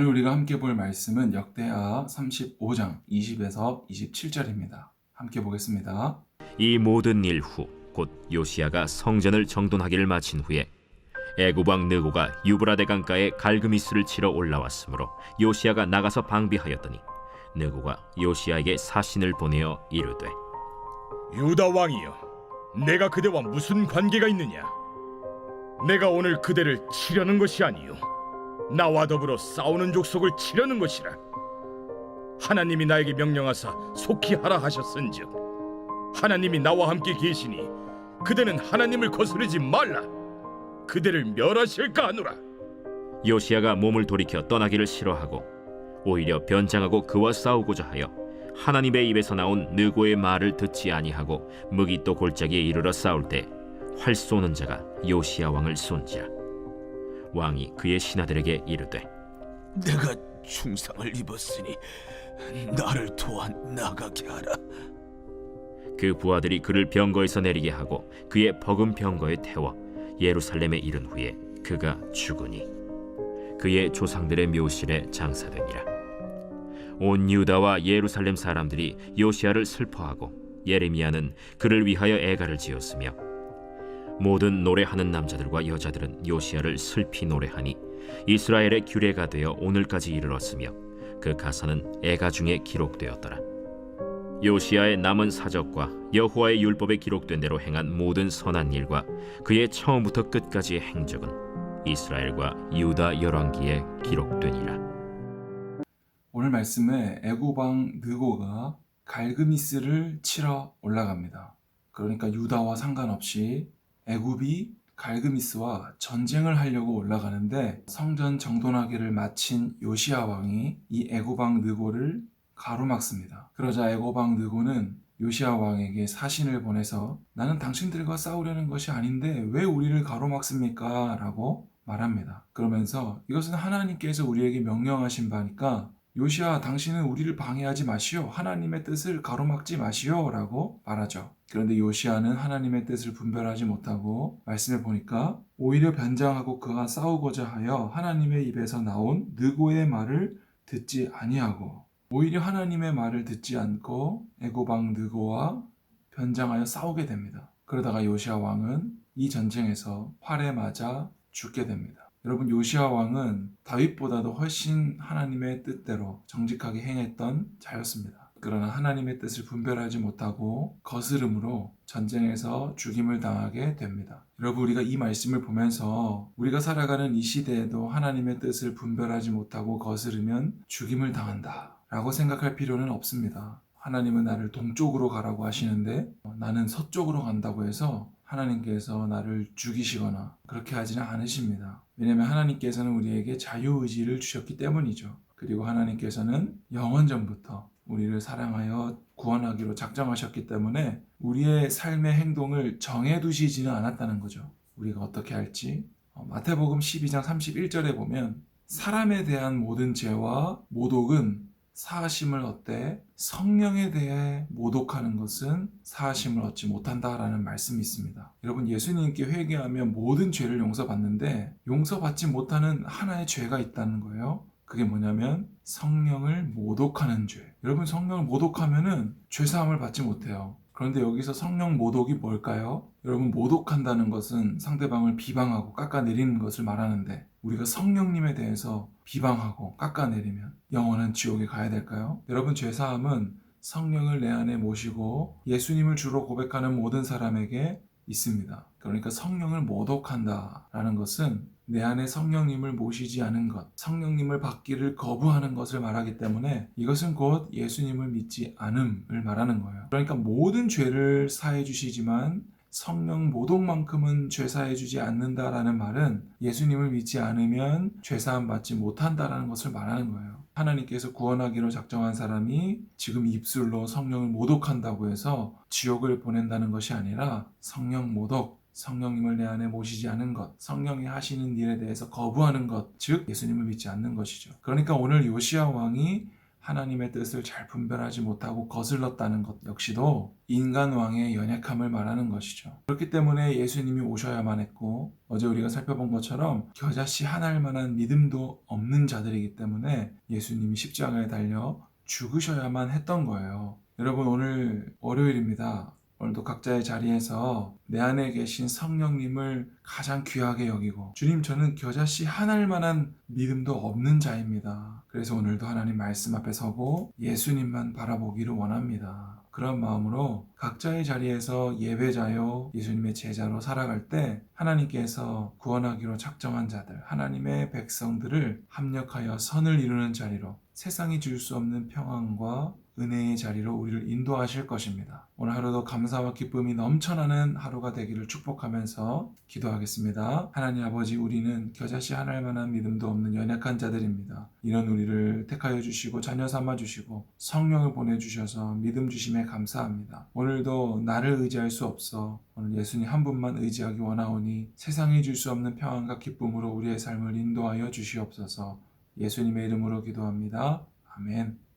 오늘 우리가 함께 볼 말씀은 역대하 35장 20에서 27절입니다. 함께 보겠습니다. 이 모든 일 후 곧 요시야가 성전을 정돈하기를 마친 후에 애굽 왕 느고가 유브라데 강가에 갈그미스를 치러 올라왔으므로 요시야가 나가서 방비하였더니 느고가 요시야에게 사신을 보내어 이르되 유다 왕이여, 내가 그대와 무슨 관계가 있느냐? 내가 오늘 그대를 치려는 것이 아니요 나와 더불어 싸우는 족속을 치려는 것이라. 하나님이 나에게 명령하사 속히 하라 하셨은즉 하나님이 나와 함께 계시니 그대는 하나님을 거스르지 말라. 그대를 멸하실까 하노라. 요시야가 몸을 돌이켜 떠나기를 싫어하고 오히려 변장하고 그와 싸우고자 하여 하나님의 입에서 나온 느고의 말을 듣지 아니하고 무기또 골짜기에 이르러 싸울 때 활 쏘는 자가 요시야 왕을 쏜지라. 왕이 그의 신하들에게 이르되 내가 중상을 입었으니 나를 도와 나가게 하라. 그 부하들이 그를 병거에서 내리게 하고 그의 버금 병거에 태워 예루살렘에 이른 후에 그가 죽으니 그의 조상들의 묘실에 장사되니라. 온 유다와 예루살렘 사람들이 요시야를 슬퍼하고 예레미야는 그를 위하여 애가를 지었으며 모든 노래하는 남자들과 여자들은 요시야를 슬피 노래하니 이스라엘의 규례가 되어 오늘까지 이르렀으며 그 가사는 애가 중에 기록되었더라. 요시야의 남은 사적과 여호와의 율법에 기록된 대로 행한 모든 선한 일과 그의 처음부터 끝까지의 행적은 이스라엘과 유다 열왕기에 기록되니라. 오늘 말씀에 애굽 왕 느고가 갈그미스를 치러 올라갑니다. 그러니까 유다와 상관없이 애굽이 갈그미스와 전쟁을 하려고 올라가는데 성전 정돈하기를 마친 요시야 왕이 이 애굽 왕 느고를 가로막습니다. 그러자 애굽 왕 느고는 요시야 왕에게 사신을 보내서 나는 당신들과 싸우려는 것이 아닌데 왜 우리를 가로막습니까? 라고 말합니다. 그러면서 이것은 하나님께서 우리에게 명령하신 바니까 요시야, 당신은 우리를 방해하지 마시오. 하나님의 뜻을 가로막지 마시오. 라고 말하죠. 그런데 요시야는 하나님의 뜻을 분별하지 못하고 말씀해 보니까 오히려 변장하고 그가 싸우고자 하여 하나님의 입에서 나온 느고의 말을 듣지 아니하고 오히려 하나님의 말을 듣지 않고 애굽 왕 느고와 변장하여 싸우게 됩니다. 그러다가 요시야 왕은 이 전쟁에서 활에 맞아 죽게 됩니다. 여러분, 요시야 왕은 다윗보다도 훨씬 하나님의 뜻대로 정직하게 행했던 자였습니다. 그러나 하나님의 뜻을 분별하지 못하고 거스름으로 전쟁에서 죽임을 당하게 됩니다. 여러분, 우리가 이 말씀을 보면서 우리가 살아가는 이 시대에도 하나님의 뜻을 분별하지 못하고 거스르면 죽임을 당한다 라고 생각할 필요는 없습니다. 하나님은 나를 동쪽으로 가라고 하시는데 나는 서쪽으로 간다고 해서 하나님께서 나를 죽이시거나 그렇게 하지는 않으십니다. 왜냐하면 하나님께서는 우리에게 자유의지를 주셨기 때문이죠. 그리고 하나님께서는 영원전부터 우리를 사랑하여 구원하기로 작정하셨기 때문에 우리의 삶의 행동을 정해두시지는 않았다는 거죠. 우리가 어떻게 할지. 마태복음 12장 31절에 보면 사람에 대한 모든 죄와 모독은 사하심을 얻되 성령에 대해 모독하는 것은 사하심을 얻지 못한다라는 말씀이 있습니다. 여러분, 예수님께 회개하면 모든 죄를 용서받는데 용서받지 못하는 하나의 죄가 있다는 거예요. 그게 뭐냐면 성령을 모독하는 죄. 여러분, 성령을 모독하면은 죄사함을 받지 못해요. 그런데 여기서 성령 모독이 뭘까요? 여러분, 모독한다는 것은 상대방을 비방하고 깎아내리는 것을 말하는데 우리가 성령님에 대해서 비방하고 깎아내리면 영원한 지옥에 가야 될까요? 여러분, 죄사함은 성령을 내 안에 모시고 예수님을 주로 고백하는 모든 사람에게 있습니다. 그러니까 성령을 모독한다라는 것은 내 안에 성령님을 모시지 않은 것, 성령님을 받기를 거부하는 것을 말하기 때문에 이것은 곧 예수님을 믿지 않음을 말하는 거예요. 그러니까 모든 죄를 사해 주시지만 성령 모독만큼은 죄사해 주지 않는다라는 말은 예수님을 믿지 않으면 죄사함 받지 못한다라는 것을 말하는 거예요. 하나님께서 구원하기로 작정한 사람이 지금 입술로 성령을 모독한다고 해서 지옥을 보낸다는 것이 아니라 성령 모독, 성령님을 내 안에 모시지 않은 것, 성령이 하시는 일에 대해서 거부하는 것, 즉 예수님을 믿지 않는 것이죠. 그러니까 오늘 요시야 왕이 하나님의 뜻을 잘 분별하지 못하고 거슬렀다는 것 역시도 인간 왕의 연약함을 말하는 것이죠. 그렇기 때문에 예수님이 오셔야만 했고, 어제 우리가 살펴본 것처럼 겨자씨 하나일 만한 믿음도 없는 자들이기 때문에 예수님이 십자가에 달려 죽으셔야만 했던 거예요. 여러분, 오늘 월요일입니다. 오늘도 각자의 자리에서 내 안에 계신 성령님을 가장 귀하게 여기고, 주님, 저는 겨자씨 하나일 만한 믿음도 없는 자입니다. 그래서 오늘도 하나님 말씀 앞에 서고 예수님만 바라보기를 원합니다. 그런 마음으로 각자의 자리에서 예배자요 예수님의 제자로 살아갈 때 하나님께서 구원하기로 작정한 자들, 하나님의 백성들을 합력하여 선을 이루는 자리로, 세상이 줄 수 없는 평안과 은혜의 자리로 우리를 인도하실 것입니다. 오늘 하루도 감사와 기쁨이 넘쳐나는 하루가 되기를 축복하면서 기도하겠습니다. 하나님 아버지, 우리는 겨자씨 하나일 만한 믿음도 없는 연약한 자들입니다. 이런 우리를 택하여 주시고 자녀 삼아 주시고 성령을 보내주셔서 믿음 주심에 감사합니다. 오늘도 나를 의지할 수 없어 오늘 예수님 한 분만 의지하기 원하오니 세상이 줄 수 없는 평안과 기쁨으로 우리의 삶을 인도하여 주시옵소서. 예수님의 이름으로 기도합니다. 아멘.